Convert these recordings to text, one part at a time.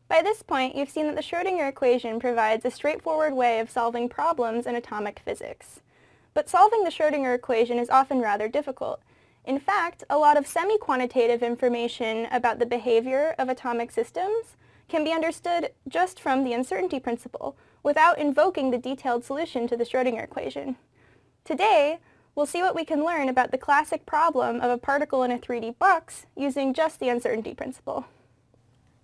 By this point, you've seen that the Schrödinger equation provides a straightforward way of solving problems in atomic physics. But solving the Schrödinger equation is often rather difficult. In fact, a lot of semi-quantitative information about the behavior of atomic systems can be understood just from the uncertainty principle, without invoking the detailed solution to the Schrödinger equation. Today, we'll see what we can learn about the classic problem of a particle in a 3D box using just the uncertainty principle.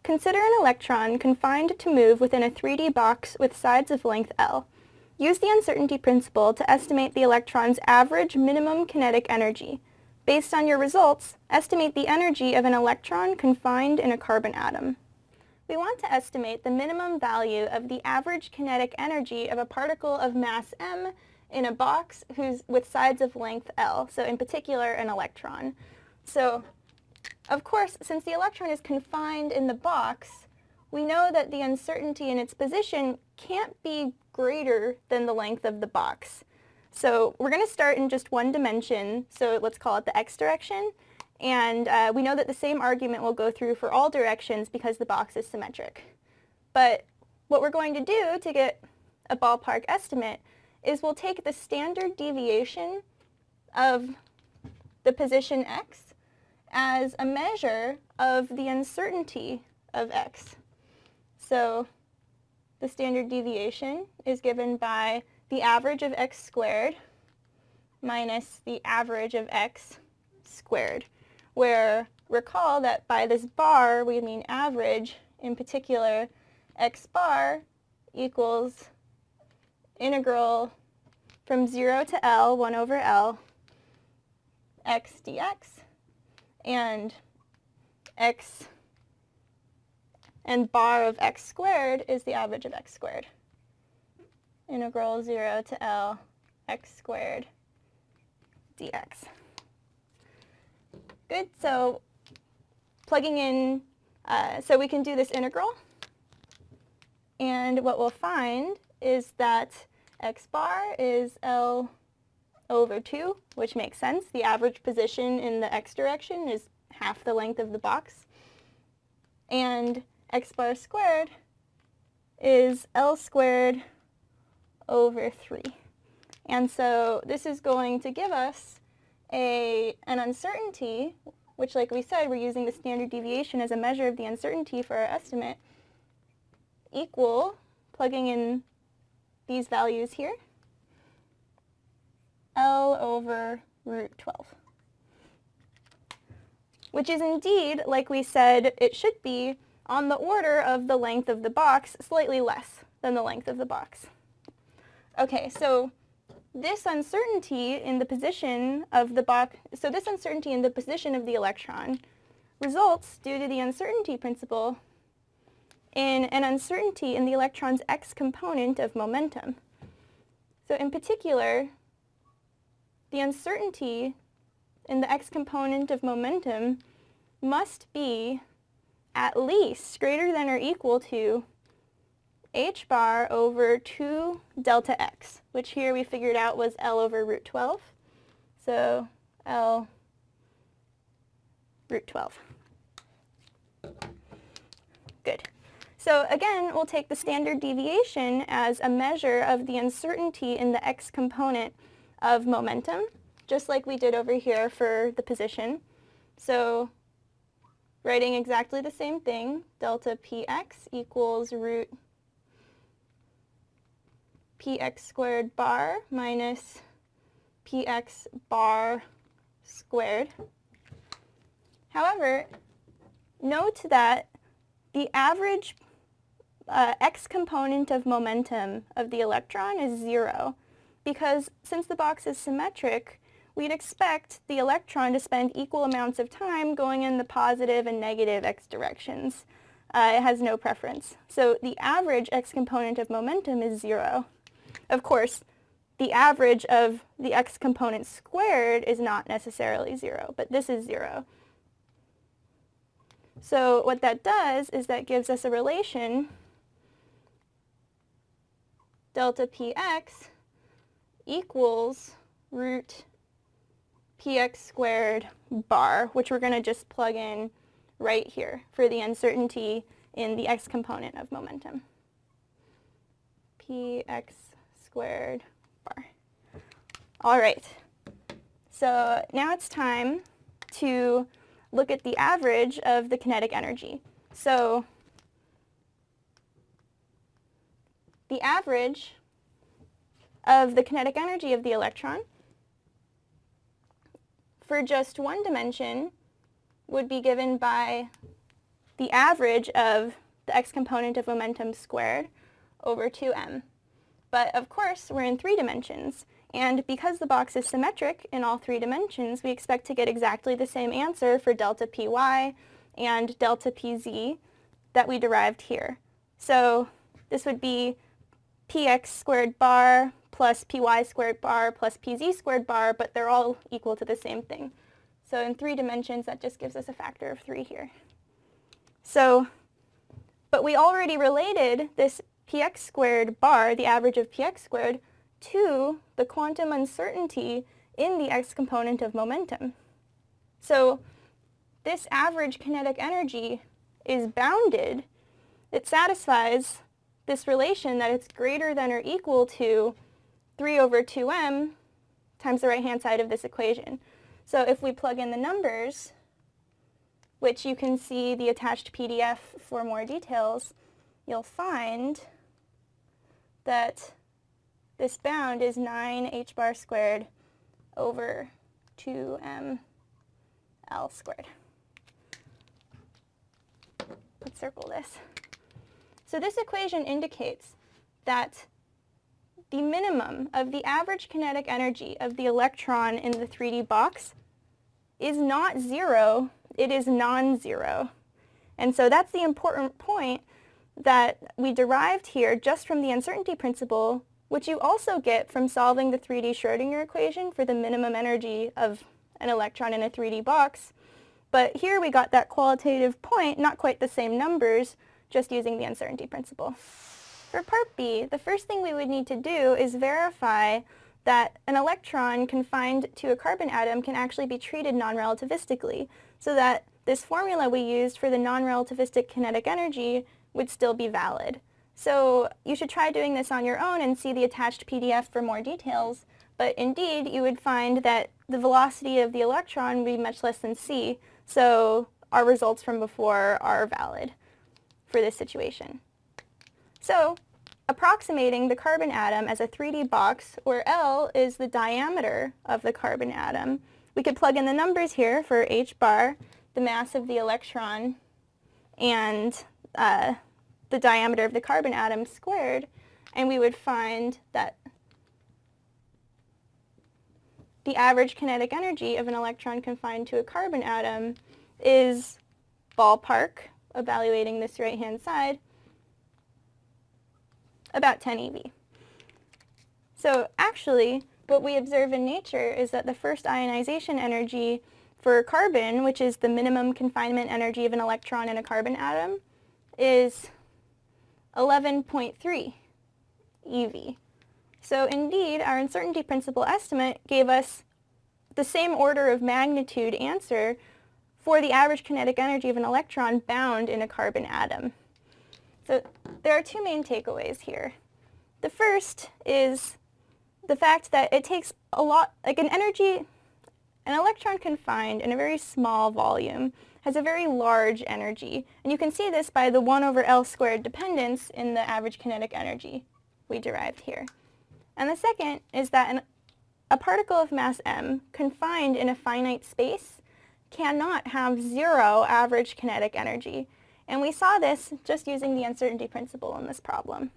Consider an electron confined to move within a 3D box with sides of length L. Use the uncertainty principle to estimate the electron's average minimum kinetic energy. Based on your results, estimate the energy of an electron confined in a carbon atom. We want to estimate the minimum value of the average kinetic energy of a particle of mass m in a box with sides of length L, so in particular an electron. So, of course, since the electron is confined in the box, we know that the uncertainty in its position can't be greater than the length of the box. So we're going to start in just one dimension, so let's call it the x direction, and we know that the same argument will go through for all directions because the box is symmetric. But what we're going to do to get a ballpark estimate is we'll take the standard deviation of the position x as a measure of the uncertainty of x. So the standard deviation is given by the average of x squared minus the average of x squared, where recall that by this bar we mean average, in particular x bar equals integral from 0 to L, 1 over L, x dx, and x and bar of x squared is the average of x squared. Integral 0 to L x squared dx. Good, so plugging in, so we can do this integral, and what we'll find is that x bar is L over 2, which makes sense. The average position in the x direction is half the length of the box. And x bar squared is L squared over 3. And so this is going to give us an uncertainty, which, like we said, we're using the standard deviation as a measure of the uncertainty for our estimate, equal, plugging in these values here, L over root 12, which is indeed, like we said, it should be on the order of the length of the box, slightly less than the length of the box. Okay, so this uncertainty in the position of the box, so this uncertainty in the position of the electron results, due to the uncertainty principle, in an uncertainty in the electron's x component of momentum. So in particular, the uncertainty in the x component of momentum must be at least greater than or equal to h bar over 2 delta x, which here we figured out was L over root 12. So L root 12. Good. So again, we'll take the standard deviation as a measure of the uncertainty in the x component of momentum, just like we did over here for the position. So writing exactly the same thing, delta px equals root px squared bar minus px bar squared. However, note that the average x component of momentum of the electron is 0, because since the box is symmetric, we'd expect the electron to spend equal amounts of time going in the positive and negative x directions. It has no preference. So the average x component of momentum is 0. Of course, the average of the x component squared is not necessarily 0, but this is 0. So what that does is that gives us a relation delta px equals root px squared bar, which we're going to just plug in right here for the uncertainty in the x component of momentum. Px squared bar. All right, so now it's time to look at the average of the kinetic energy. So the average of the kinetic energy of the electron for just one dimension would be given by the average of the x component of momentum squared over 2m. But of course, we're in 3 dimensions, and because the box is symmetric in all 3 dimensions, we expect to get exactly the same answer for delta py and delta pz that we derived here. So this would be px squared bar plus py squared bar plus pz squared bar, but they're all equal to the same thing. So in 3 dimensions, that just gives us a factor of 3 here. So, but we already related this px squared bar, the average of px squared, to the quantum uncertainty in the x component of momentum. So this average kinetic energy is bounded. It satisfies this relation that it's greater than or equal to 3 over 2m times the right-hand side of this equation. So if we plug in the numbers, which you can see the attached PDF for more details, you'll find that this bound is 9 h bar squared over 2m L squared. Let's circle this. So this equation indicates that the minimum of the average kinetic energy of the electron in the 3D box is not 0, it is non-zero. And so that's the important point that we derived here just from the uncertainty principle, which you also get from solving the 3D Schrodinger equation for the minimum energy of an electron in a 3D box. But here we got that qualitative point, not quite the same numbers, just using the uncertainty principle. For part B, the first thing we would need to do is verify that an electron confined to a carbon atom can actually be treated non-relativistically, so that this formula we used for the non-relativistic kinetic energy would still be valid. So you should try doing this on your own and see the attached PDF for more details, but indeed you would find that the velocity of the electron would be much less than c, so our results from before are valid for this situation. So, approximating the carbon atom as a 3D box, where L is the diameter of the carbon atom, we could plug in the numbers here for h bar, the mass of the electron, and the diameter of the carbon atom squared, and we would find that the average kinetic energy of an electron confined to a carbon atom is ballpark, evaluating this right-hand side, about 10 eV. So actually, what we observe in nature is that the first ionization energy for carbon, which is the minimum confinement energy of an electron in a carbon atom, is 11.3 eV. So indeed, our uncertainty principle estimate gave us the same order of magnitude answer for the average kinetic energy of an electron bound in a carbon atom. So there are 2 main takeaways here. The first is the fact that it takes a lot, like an electron confined in a very small volume has a very large energy. And you can see this by the 1 over L squared dependence in the average kinetic energy we derived here. And the second is that a particle of mass m confined in a finite space cannot have 0 average kinetic energy. And we saw this just using the uncertainty principle in this problem.